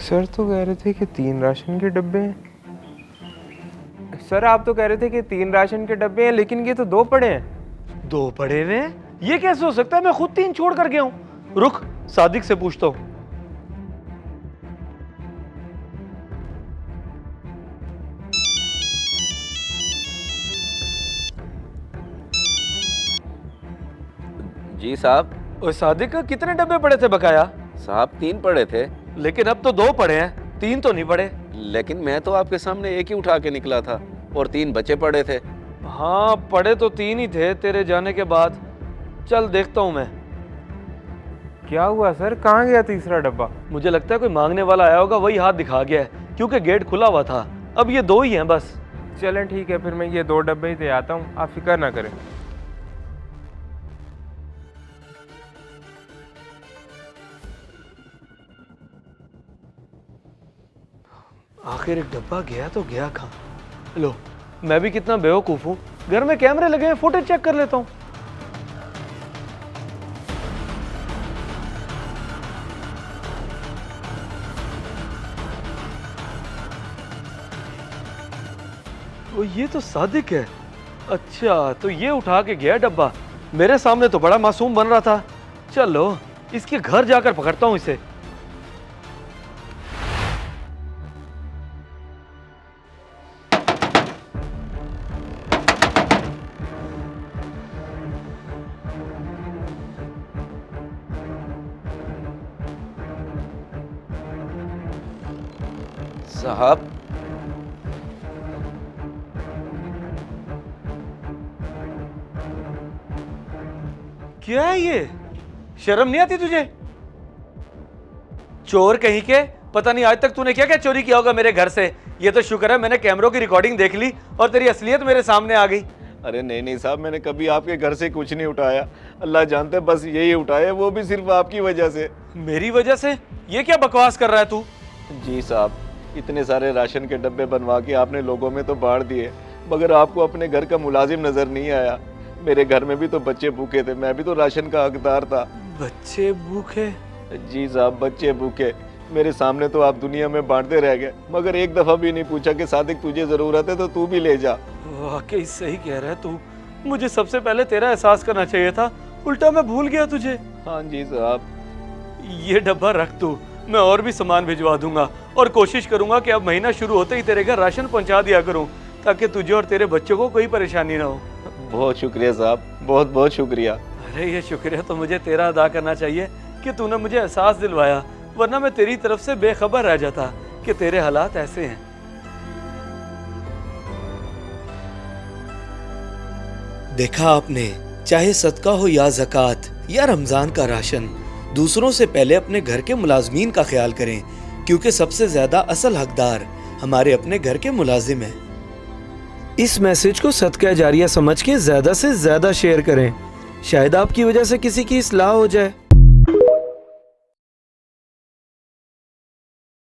Sir तो कह रहे थे कि 3 राशन के डब्बे हैं। सर आप तो कह रहे थे कि 3 राशन के डब्बे हैं, लेकिन ये तो 2 पड़े हैं। 2 पड़े हुए हैं? ये कैसे हो सकता है? मैं खुद 3 छोड़ कर गया हूं। रुक, सादिक से पूछता हूं। जी साहब। ओए सादिक, कितने डब्बे पड़े थे बकाया? साहब 3 पड़े थे। लेकिन अब तो 2 पड़े हैं, 3 तो नहीं पड़े। लेकिन मैं तो आपके सामने एक ही उठा के निकला था और 3 बचे पड़े थे। हाँ, पड़े तो 3 ही थे तेरे जाने के बाद। चल देखता हूं मैं। क्या हुआ सर, कहाँ गया तीसरा डब्बा? मुझे लगता है कोई मांगने वाला आया होगा, वही हाथ दिखा गया है, क्योंकि गेट खुला हुआ था। अब ये 2 ही हैं बस। चलें ठीक है, फिर मैं ये 2 डब्बे ही दे आता हूँ, आप फिक्र ना करें। आखिर एक डब्बा गया तो गया कहाँ? लो, मैं भी कितना बेवकूफ हूँ। घर में कैमरे लगे हैं, फुटेज चेक कर लेता हूँ। ओ, ये तो सादिक है। अच्छा, तो ये उठा के गया डब्बा। मेरे सामने तो बड़ा मासूम बन रहा था। चलो, इसके घर जाकर पकड़ता हूँ इसे। साहब क्या है ये? शर्म नहीं आती तुझे? चोर कहीं के। पता नहीं आज तक तूने क्या क्या चोरी किया होगा मेरे घर से। ये तो शुक्र है मैंने कैमरों की रिकॉर्डिंग देख ली और तेरी असलियत मेरे सामने आ गई। अरे नहीं साहब, मैंने कभी आपके घर से कुछ नहीं उठाया। अल्लाह जानते बस यही उठाया, वो भी सिर्फ आपकी वजह से। मेरी वजह से? ये क्या बकवास कर रहा है तू? जी साहब, इतने सारे राशन के डब्बे बनवा के आपने लोगों में तो बांट दिए, मगर आपको अपने घर का मुलाजिम नजर नहीं आया। मेरे घर में भी तो बच्चे भूखे थे, मैं भी तो राशन का हकदार था। बच्चे भूखे? जी साहब, बच्चे भूखे। मेरे सामने तो आप दुनिया में बांटते रह गए, मगर एक दफा भी नहीं पूछा कि सादिक तुझे जरूरत है तो तू भी ले जा। वाकई सही कह रहा है तू। मुझे सबसे पहले तेरा एहसास करना चाहिए था, उल्टा मैं भूल गया तुझे। हाँ जी साहब। ये डब्बा रख तू, मैं और भी सामान भिजवा दूंगा और कोशिश करूंगा कि अब महीना शुरू होते ही तेरे घर राशन पहुंचा दिया करूं, ताकि तुझे और तेरे बच्चों को कोई परेशानी ना हो। बहुत शुक्रिया साहब, बहुत बहुत शुक्रिया। अरे ये शुक्रिया तो मुझे तेरा अदा करना चाहिए कि तूने मुझे एहसास दिलवाया, वरना मैं तेरी तरफ से बेखबर रह जाता कि तेरे हालात ऐसे हैं। देखा आपने, चाहे सदका हो या ज़कात या रमजान का राशन, दूसरों से पहले अपने घर के मुलाजमीन का ख्याल करें, क्योंकि सबसे ज्यादा असल हकदार हमारे अपने घर के मुलाजिम हैं। इस मैसेज को सदका जारिया समझ के ज्यादा से ज्यादा शेयर करें, शायद आपकी वजह से किसी की इस्लाह हो जाए।